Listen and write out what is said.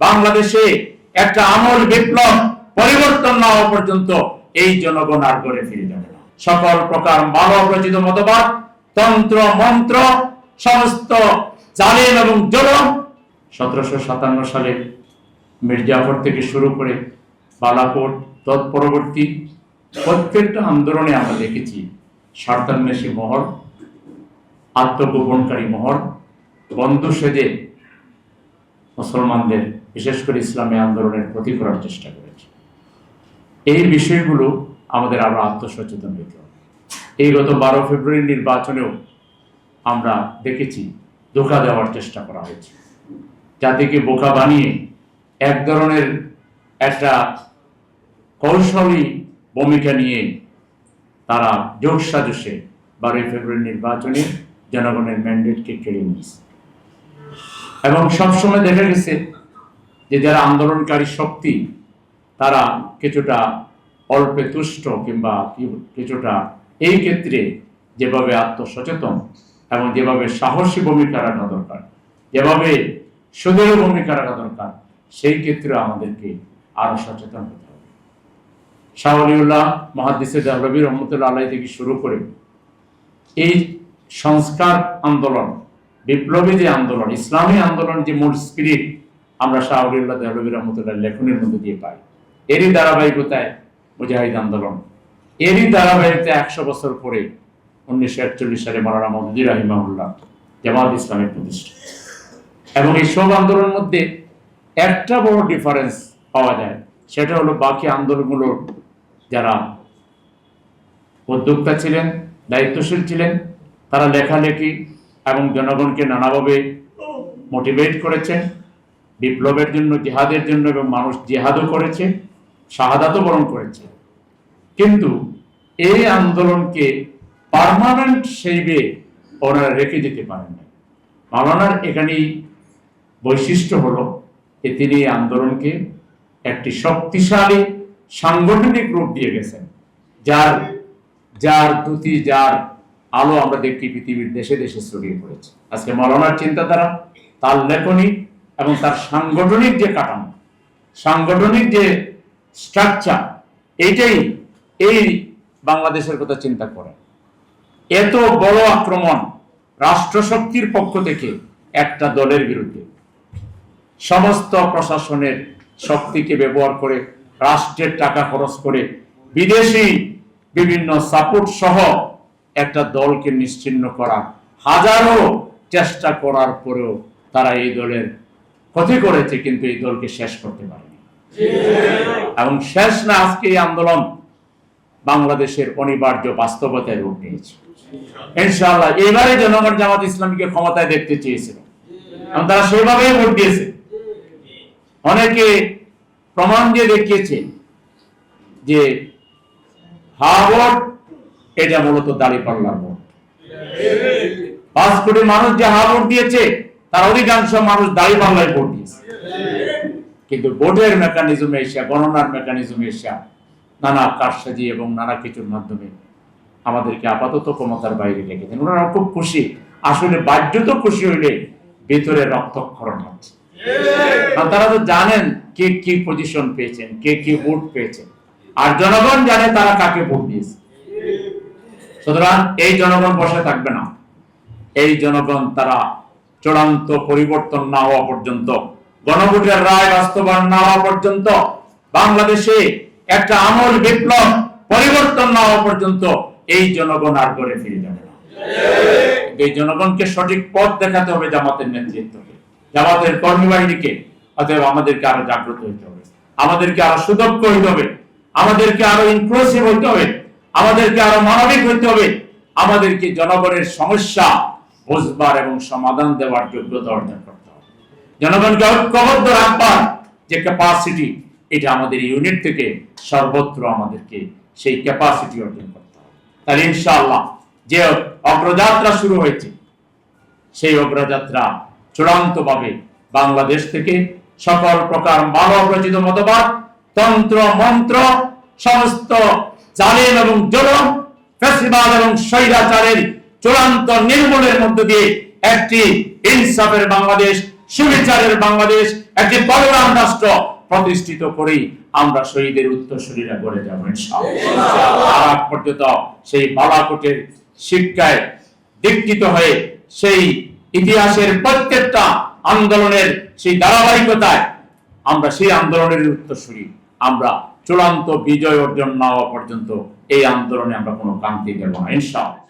বাংলাদেশে একটা আমূল বিপ্লব পরিবর্তন না হওয়া পর্যন্ত এই জনগণ আর ঘরে ফিরে যাবে না। সকল প্রকার মানব রচিত মতবাদ, তন্ত্র মন্ত্র, সমস্ত জালিম এবং জুলুম 1757 সালে মির্জাফর থেকে শুরু করে বালাকোট তৎপরবর্তী প্রত্যেকটা আন্দোলনে আমরা দেখেছি স্বার্থান্বেষী মহল, আত্মগোপনকারী মহল বন্ধু সেজে মুসলমানদের বিশেষ করে ইসলামী আন্দোলনের ক্ষতি করার চেষ্টা করেছে। এই বিষয়গুলো আমাদের আরো আত্মসচেতন হতে হবে। এই গত 12 ফেব্রুয়ারি নির্বাচনেও আমরা দেখেছি ধোঁকা দেওয়ার চেষ্টা করা হয়েছে, জাতিকে বোকা বানিয়ে এক ধরনের একটা কৌশলী ভূমিকা নিয়ে তারা যোগ সাজসে 12 ফেব্রুয়ারি নির্বাচনে জনগণের ম্যান্ডেটকে কেড়ে নিয়েছে। এবং সবসময় দেখা গেছে যে যারা আন্দোলনকারী শক্তি তারা কিছুটা অল্পে তুষ্ট কিংবা কিছুটা এই ক্ষেত্রে যেভাবে আত্মসচেতন এবং যেভাবে সাহসী ভূমিকা রাখা দরকার, যেভাবে সুদৃঢ় ভূমিকা রাখা দরকার, সেই ক্ষেত্রে আমাদেরকে আরো সচেতন হতে হবে। শাহ ওলিউল্লাহ মুহাদ্দিসে দেহলভী রহমতুল্লাহ আলাইহি থেকে শুরু করে এই সংস্কার আন্দোলন, বিপ্লবী যে আন্দোলন, ইসলামী আন্দোলন যে মূল স্পিরিট আমরা শাহ ওলিউল্লাহ দেহলভী রহমতুল্লাহ লেখনের মধ্যে দিয়ে পাই। এরই ধারাবাহিকতায় মুজাহিদ আন্দোলন, এরই ধারাবাহিকতায় 100 বছর পরে 1941 সালে মাওলানা মওদুদী রাহিমাহুল্লাহ জামাত ইসলামের প্রতিষ্ঠা। এবং এই সব আন্দোলনের মধ্যে একটা বড় ডিফারেন্স পাওয়া যায়, সেটা হলো বাকি আন্দোলনগুলোর যারা উদ্যোক্তা ছিলেন, দায়িত্বশীল ছিলেন, তারা লেখালেখি এবং জনগণকে নানাভাবে মোটিভেট করেছেন বিপ্লবের জন্য, জিহাদের জন্য, এবং মানুষ জিহাদও করেছে, শাহাদাতও বরণ করেছে। কিন্তু এই আন্দোলনকে পার্মানেন্ট সেইভাবে ওনারা রেখে যেতে পারেন না। মাওলানার এখানেই বৈশিষ্ট্য হলো যে তিনি এই আন্দোলনকে একটি শক্তিশালী সাংগঠনিক রূপ দিয়ে গেছেন, যার দ্যুতি, যার আলো আমরা দেখি পৃথিবীর দেশে দেশে ছড়িয়ে পড়েছে। আজকে মাওলানার চিন্তাধারা, তার লেখনী এবং তার সাংগঠনিক যে কাঠামো, সাংগঠনিক যে স্ট্রাকচার, এইটাই এই বাংলাদেশের কথা চিন্তা করে। এত বড় আক্রমণ রাষ্ট্রশক্তির পক্ষ থেকে একটা দলের বিরুদ্ধে, সমস্ত প্রশাসনের শক্তিকে ব্যবহার করে, রাষ্ট্রের টাকা খরচ করে, বিদেশি বিভিন্ন সাপোর্ট সহ একটা দলকে নিশ্চিহ্ন করা, হাজারো চেষ্টা করার পরেও তারা এই দলের ক্ষতি করেছে, কিন্তু এই দলকে শেষ করতে পারেনি। এবং শেষ না, আজকে এই আন্দোলন বাংলাদেশের অনিবার্য বাস্তবতায় রূপ নিয়েছে। ইনশাআল্লাহ এবারে জনগণ জামাত ইসলামীকে ক্ষমতায় দেখতে চেয়েছিল এবং তারা সেভাবেই ভোট দিয়েছে। অনেকে প্রমাণ দিয়ে দেখিয়েছে যে হা ভোট এটা মূলত দাঁড়িপাল্লার ভোট। 5 কোটি মানুষ যে হা ভোট দিয়েছে তার অধিকাংশ মানুষ দাঁড়িপাল্লায় ভোট দিয়েছে। কিন্তু ভোটের মেকানিজমে এসে, গণনার মেকানিজমে এসে নানা কারসাজি এবং নানা কিছুর মাধ্যমে আমাদেরকে আপাতত ক্ষমতার বাইরে রেখেছেন। ওনারা খুব খুশি, আসলে বাহ্যত খুশি হইলে ভিতরে রক্তক্ষরণ হচ্ছে। তারা তো জানেন কে কি পজিশন পেয়েছেন, কে কি ভোট পেয়েছেন, আর জনগণ জানে তারা কাকে ভোট দিয়েছে। সুতরাং এই জনগণ বসে থাকবে না। এই জনগণ তারা চূড়ান্ত পরিবর্তন না হওয়া পর্যন্ত, গণভোটের রায় বাস্তবায়ন না হওয়া পর্যন্ত, বাংলাদেশে একটা আমূল বিপ্লব পরিবর্তন না হওয়া পর্যন্ত এই জনগণ আর ঘরে ফিরে যাবে না। এই জনগণকে সঠিক পথ দেখাতে হবে জামাতের নেতৃত্বকে, জামাতের কর্মী বাহিনীকে। অতএব আমাদেরকে আরো জাগ্রত হইতে হবে, আমাদেরকে আরো সুদক্ষ হইতে হবে, আমাদেরকে আরো ইনক্লুসিভ হইতে হবে, আমাদেরকে আরো মানবিক হইতে হবে, আমাদেরকে জনগণের সমস্যা বুঝবার এবং সমাধান দেওয়ার যোগ্যতা অর্জন করতে হবে। জনগণকে ঐক্যবদ্ধ রাখবার যে ক্যাপাসিটি, এটা আমাদের ইউনিট থেকে সর্বত্র আমাদেরকে সেই ক্যাপাসিটি অর্জন করতে হবে। তাহলে ইনশাআল্লাহ যে অগ্রযাত্রা শুরু হয়েছে, সেই অগ্রযাত্রা চূড়ান্তভাবে বাংলাদেশ থেকে সকল প্রকার মানব রচিত মতবাদ, তন্ত্র মন্ত্র, সমস্ত জালিম এবং জুলুম, ফ্যাসিবাদ এবং স্বৈরাচারের চূড়ান্ত নির্মূলের মধ্য দিয়ে একটি ইনসাফের বাংলাদেশ, সুবিচারের বাংলাদেশ, একটি বলবান রাষ্ট্র প্রতিষ্ঠিত করেই আমরা শহীদের উত্তরসূরিরা গড়ে যাব ইনশাআল্লাহ। আর আগ পর্যন্ত সেই বালাকোটের শিক্ষায় দীক্ষিত হয়ে সেই ইতিহাসের প্রত্যেকটা আন্দোলনের সেই ধারাবাহিকতায় আমরা সেই আন্দোলনের উত্তরসূরি, আমরা চূড়ান্ত বিজয় অর্জন না হওয়া পর্যন্ত এই আন্দোলনে আমরা কোনো ক্রান্তি দেব না ইনশাআল্লাহ।